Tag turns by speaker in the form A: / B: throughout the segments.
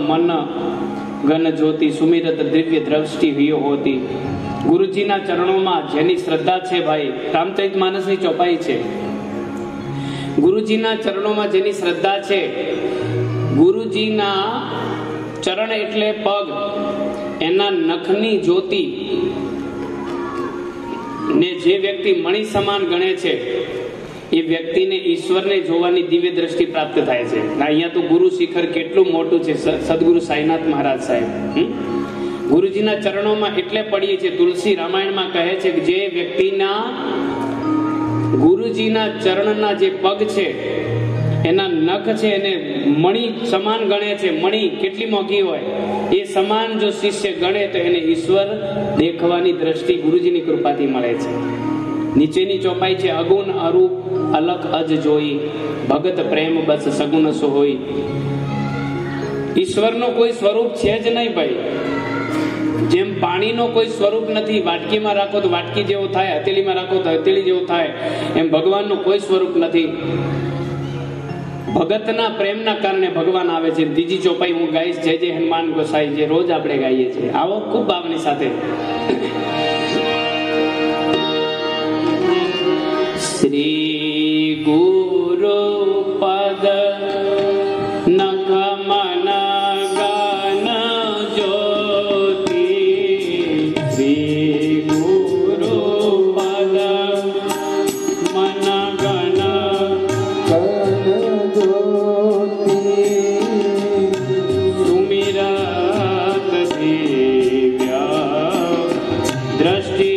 A: મન ગન જ્યોતિ સુમિરત દિવ્ય દ્રષ્ટિ વિયો હોતી. ગુરુજીના ચરણોમાં જેની શ્રદ્ધા છે ભાઈ, રામચરિત માનસની ચોપાઈ છે. ગુરુજીના ચરણોમાં જેની શ્રદ્ધા છે, ગુરુજીના ચરણ એટલે પગ, એના નખની જ્યોતિ ને જે વ્યક્તિ મણિ સમાન ગણે છે એ વ્યક્તિને ઈશ્વરને જોવાની દિવ્ય દ્રષ્ટિ પ્રાપ્ત થાય છે. અહીંયા તો ગુરુ શિખર કેટલું મોટું છે, સદગુરુ સાઈનાથ મહારાજ સાહેબ. ગુરુજીના ચરણોમાં એટલે પડીએ છીએ. તુલસી રામાયણમાં કહે છે કે જે વ્યક્તિના ગુરુજીના ચરણના જે પગ છે, એના નખ છે, એને મણિ સમાન ગણે છે. મણિ કેટલી મોંઘી હોય એ સમાન જો શિષ્ય ગણે તો એને ઈશ્વર દેખવાની દ્રષ્ટિ ગુરુજીની કૃપાથી મળે છે. નીચેની ચોપાઈ છે, અગુણ અરૂપ અલખ અજ જોઈ, ભગત પ્રેમ બસ સગુણ સોઈ. ઈશ્વરનો કોઈ સ્વરૂપ છે જ નહીં ભાઈ. જેમ પાણીનો કોઈ સ્વરૂપ નથી, વાટકીમાં રાખો તો વાટકી જેવો થાય, હથેળીમાં રાખો તો હથેળી જેવો થાય, એમ ભગવાનનું કોઈ સ્વરૂપ નથી. ભગતના પ્રેમના કારણે ભગવાન આવે છે. બીજી ચોપાઈ હું ગાઈશ, જય જય હનુમાન ગોસાઈ, જે રોજ આપણે ગાઈએ છીએ. આવો ખૂબ ભાવની સાથે. શ્રી ગુરુ પદ નખ મન ગન જ્યોતિ, શ્રી ગુરુ પદ મન ગન સુમિરત દિવ્ય દ્રષ્ટિ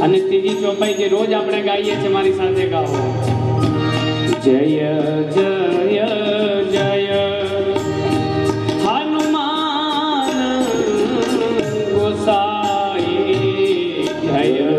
A: અને ત્રીજી ચોપાઈ જે રોજ આપણે ગાઈએ છીએ, મારી સાથે ગાઓ. જય જય જય હનુમાન ગોસાઈ, જય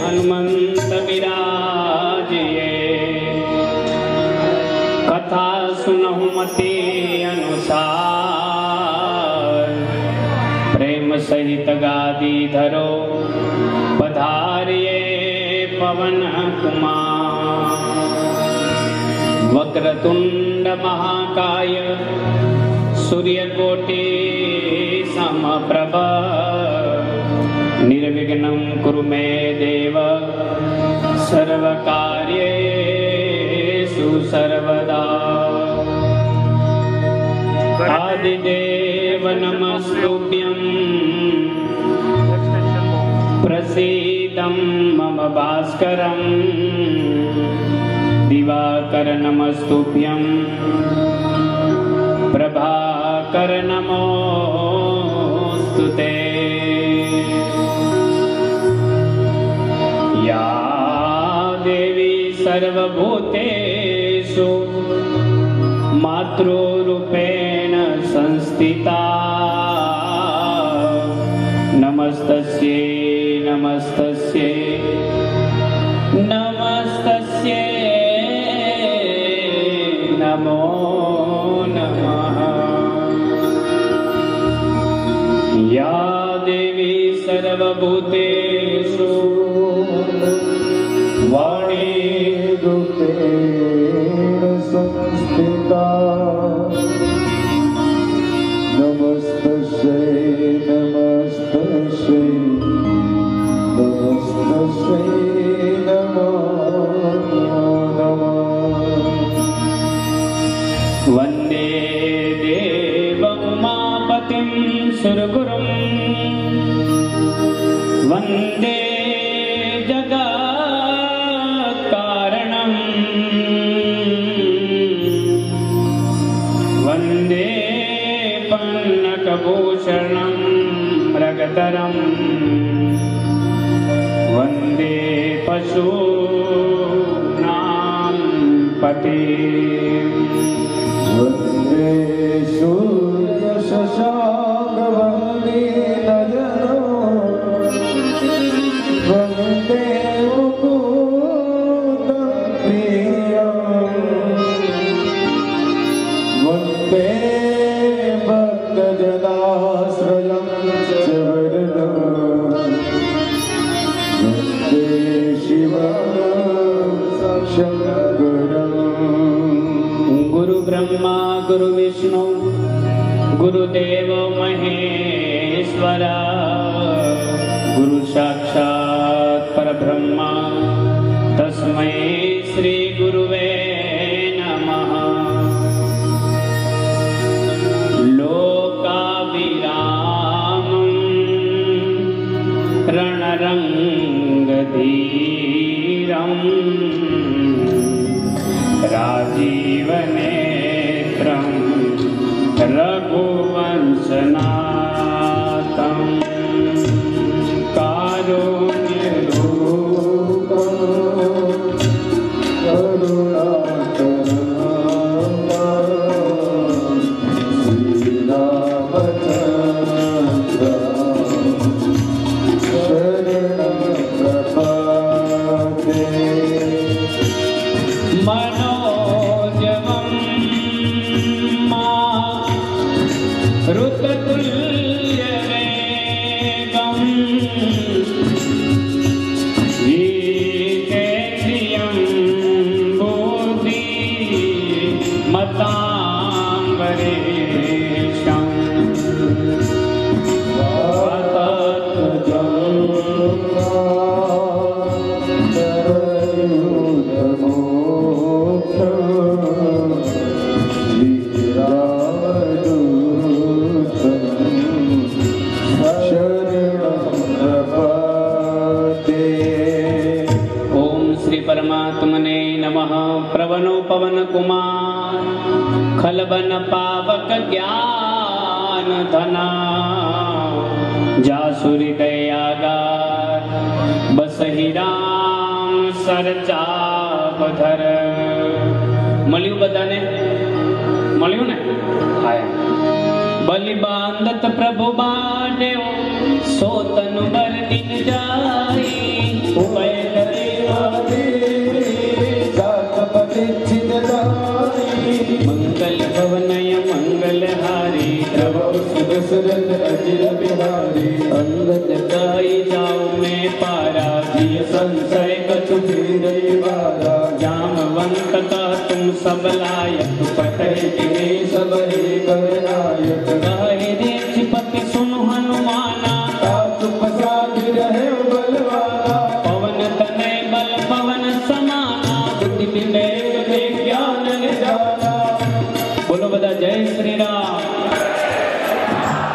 A: हनुमंत विराजिए, कथा सुनहु मते अनुसार, प्रेम सहित गादी धरो पधारिए पवन कुमार. वक्रतुंड महाकाय सूर्यकोटि समप्रभ, निर्विघ्नं कुरु मे देव सर्वकार्येषु सर्वदा. आदिदेव नमस्तुभ्यं, प्रसीदं मम भास्करं. दिवाकर नमस्तुभ्यं प्रभाकर नमोस्तुते। या देवी सर्वभूतेषु मातृरूपेण संस्थिता नमस्तस्यै नमस्तस्यै नमस्तस्यै नमो नमः। या देवी सर्वभूतेषु
B: वाणीरूपेण संस्थिता नमस्तस्यै नमस्तस्यै नमस्तस्यै नमो नमः।
A: वन्दे देवमुमापतिं सुरगुरुं वन्दे जगत्कारणं वन्दे पन्नकभूषणं मृगधरं वन्दे पशूनां पतिं
B: वन्दे सूर्यशशाङ्कवन्दिनयनो वन्दे मुकुन्दं प्रियं वन्दे भक्तजनाश्रयं च वरदं वन्दे शिवं शङ्करम्।
A: गुरु ब्रह्मा गुरु विष्णु गुरुदेव महेश्वर गुरु साक्षात् परब्रह्मा तस्मै श्री गुरुवे नमः। लोकाभिरामं रणरङ्गधीरं राजीवनेत्रं रघुवंशनाथं कारुण्यरूपं
B: करुणाकरं श्रीरामचन्द्रं शरणं प्रपद्ये।
A: मनोजवं ऋततुल्यवेगं जितेन्द्रियं बुद्धिमतां वरेशं परमात्मने नमः। प्रवनो पवन कुमार खलबन पावक ज्ञान धना जासुरी दयागार बसहि राम सरचापधर। મળ્યું બધાને? મળ્યું ને? હાય બલિ બાંધત પ્રભુ બાંધ્યો સોતન બરદિન જાય ઉભય ધરે मंगल भवनय मंगल हारी प्रभु सुदशरथ अजिर बिहारी अंगद गाई जाओ मैं पारा जिय संशय कछु फिरई बारा जामवंत का तुम सब लायक पठय जिने सब हे कर नायक कहे देशपति सुन हनुमाना चुप साधि रहे बलवाना पवन तनय बल पवन समाना बुद्धि विवेक ज्ञान निधाना। बोलो बधा जय श्री राम।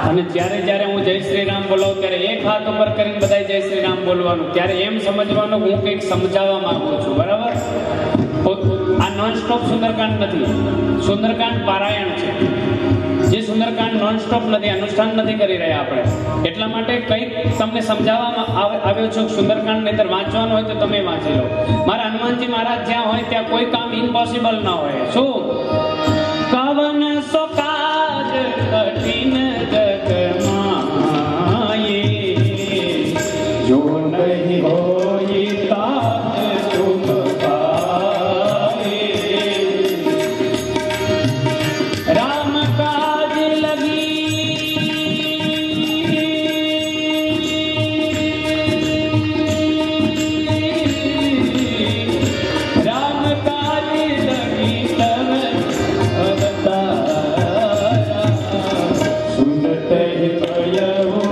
A: અને જ્યારે જ્યારે હું જય શ્રી રામ બોલાવું ત્યારે એક હાથ ઉપર કરીને બધાય જય શ્રી રામ બોલવાનું. ત્યારે એમ સમજવાનું હું કંઈક સમજાવવા માંગુ છું, બરાબર? નોન સ્ટોપ સુંદરકાંડ નથી, સુંદરકાંડ પારાયણ છે. જે સુંદરકાંડ નોન સ્ટોપ નથી, અનુષ્ઠાન નથી કરી રહ્યા આપણે. એટલા માટે કંઈક તમને સમજાવવામાં આવ્યો છે. સુંદરકાંડ ની અંદર વાંચવાનું હોય તો તમે વાંચી લો. મારા હનુમાનજી મહારાજ જ્યાં હોય ત્યાં કોઈ કામ ઇમ્પોસિબલ ના હોય. શું કવન સો કાજ કઠિન જગ માયે,
B: જો નહીં હોય તાજ તુમ પાએ,
A: રામ કાજ લગી રામ કાજ લગી તવ અવતારા,
B: સુનત હી ભયઉ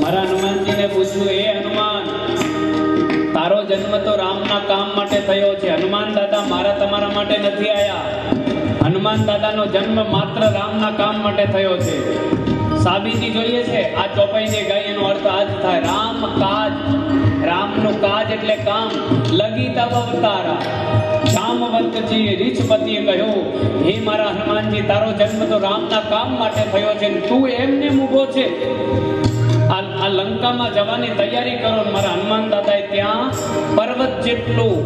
A: મારા હનુમાનજીને પૂછ્યું, એ હનુમાન, તારો જન્મ તો રામના કામ માટે થયો છે. હનુમાન દાદા મારા તમારા માટે નથી આયા. હનુમાન દાદાનો જન્મ માત્ર રામના કામ માટે થયો છે. સાબિતી જોઈએ છે આ ચોપાઈ જે ગાય એનો અર્થ આ જ થાય, રામ કાજ. રામનું કાજ એટલે કામ. લગી તવ અવતારા, જામવંતજીએ રીછપતિએ કહ્યું, હે મારા હનુમાનજી, તારો જન્મ તો રામના કામ માટે થયો છે. તું એમને ઊભો છે, આ લંકામાં જવાની તૈયારી કરો. મારા હનુમાન દાદાએ ત્યાં પર્વત જેટલું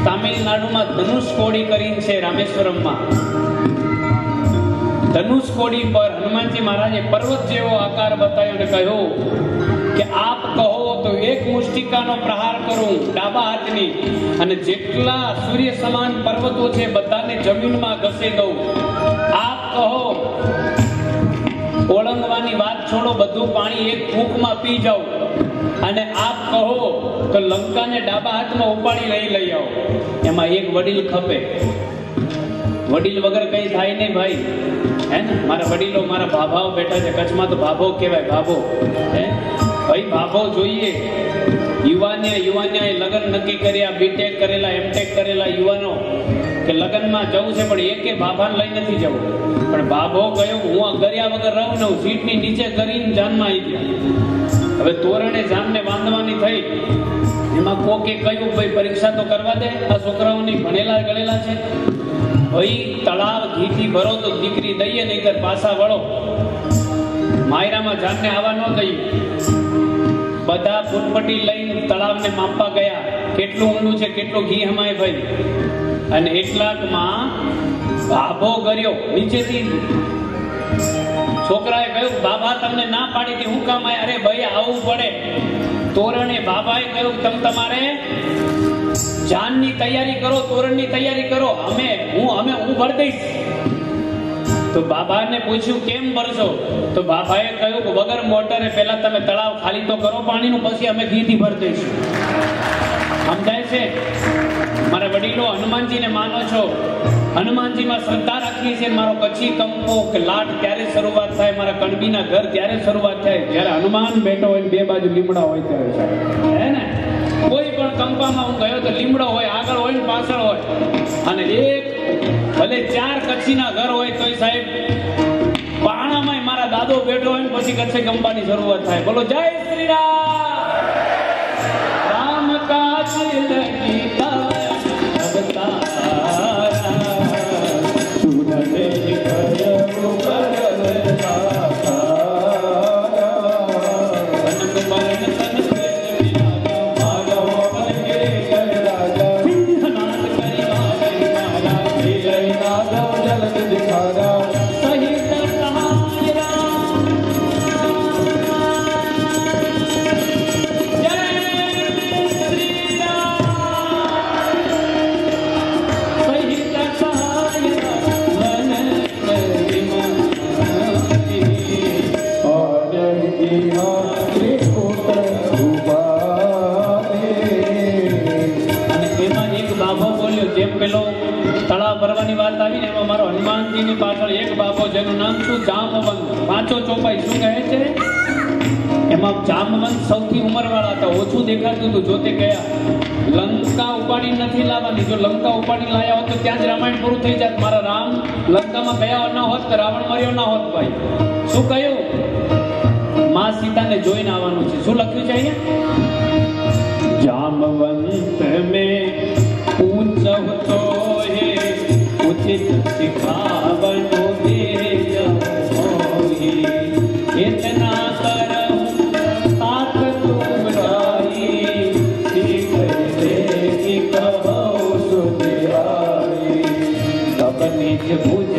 A: તામિલનાડુમાં ધનુષકોડી કરી છે. રામેશ્વરમમાં ધનુષકોડી પર હનુમાનજી મહારાજે પર્વત જેવો આકાર બતાવ્યો અને કહ્યું કે આપ કહો તો એક મુષ્ટિકાનો પ્રહાર કરું ડાબા હાથની, અને જેટલા સૂર્ય સમાન પર્વતો છે બધાને જમીનમાં ઘસી દઉં. આપ કહો, ઓળંગવાની વાત છોડો, બધું પાણી એક ફૂંકમાં પી જાઓ. અને આપ કહો તો લંકાને ડાબા હાથમાં ઉપાડી લઈ આવો. એમાં એક વડીલ ખપે. વડીલ વગર કઈ થાય નહીં ભાઈ, હે ને? મારા વડીલો, મારા ભાભાઓ બેઠા છે. કચ્છમાં તો ભાભો કહેવાય, ભાભો. હે ભાઈ, ભાભો જોઈએ. યુવાને લગ્ન નક્કી કર્યા, બીટેક કરેલા, એમટેક કરેલા યુવાનો કે લગ્નમાં જવું છે પણ એકે ભાભાને લઈ નથી જવું. પણ ભાભો ગયો, હું કર્યા વગર રહું ને, સીટની નીચે કરીને જાનમાં આવી ગયા. હવે તોરણે જામને બાંધવાની થઈ. એમાં કોકે કહ્યું, ભાઈ પરીક્ષા તો કરવા દે, આ છોકરાઓની ભણેલા ગણેલા છે. ભાઈ તળાવ ઘીથી ભરો તો દીકરી દઈએ, નહીતર પાછા વળો. માયરામાં જાનને આવવા ન દઈ. બધા ફૂટપટ્ટી લઈને તળાવને માપવા ગયા, કેટલું ઊંડું છે, કેટલું ઘી હમાય ભાઈ. અને એટલાકમાં ભાભો કર્યો નીચેથી. છોકરાએ કહ્યું, બાબા તમને ના પાડી હતી, હું કામ આયા? અરે ભાઈ આવવું પડે. તોરણે બાબાએ કહ્યું, તમારે જાનની તૈયારી કરો, તોરણની તૈયારી કરો, હું ભર દઈશ. તો બાબાને પૂછ્યું, કેમ ભરશો? તો બાબાએ કહ્યું કે વગર મોટરે પહેલા તમે તળાવ ખાલી તો કરો પાણીનું, પછી અમે ઘીથી ભરી દઈશું. સમજાય છે? મારા વડીલો, હનુમાનજીને માનો છો, હનુમાનજીમાં શ્રદ્ધા રાખીએ છીએ. મારો કચ્છી કંપો કે લાટ ત્યારે શરૂઆત થાય, મારા કણબીના ઘર ત્યારે શરૂઆત થાય જ્યારે હનુમાન બેઠો હોય, બે બાજુ લીમડા હોય ત્યારે. હે ને? કોઈ પણ કંપામાં હું ગયો તો લીમડો હોય, આગળ હોય ને પાછળ હોય. અને એક ભલે 4 કચ્છીના ઘર હોય તોય સાહેબ પાણામાં મારા દાદો બેઠો હોય ને પછી કચ્છી કંપાની શરૂઆત થાય. બોલો જય શ્રી રામ. રામ કાજ લગી તવ અવતારા,
B: સુનત હી ભયઉ
A: ભરવાની વાત આવી ને, એમાં મારો હનુમાનજીની પાછળ એક બાબો જેનું નામ શું, જામવંત. પાંચો ચોપાઈ શું કહે છે? એમાં જામવંત સૌથી ઉંમરવાળા હતા, ઓછું દેખાતું હતું. જોતે ગયા લંકા ઉપાડી નથી લાવવાની. જો લંકા ઉપાડી લાયા હોત તો ત્યાં જ રામાયણ પૂરું થઈ જાત. મારા રામ લંકામાં ગયા ન હોત તો રાવણ મર્યો ના હોત. ભાઈ શું કહ્યું? માં સીતાને જોઈને આવવાનું છે. શું લખ્યું છે અહીંયા?
B: जामवंत में ऊंच तो है उचित सिखावनो दे होई इतना करहूं ताक तुम राही सीख देगी कहो सुधियारी तब निज भुज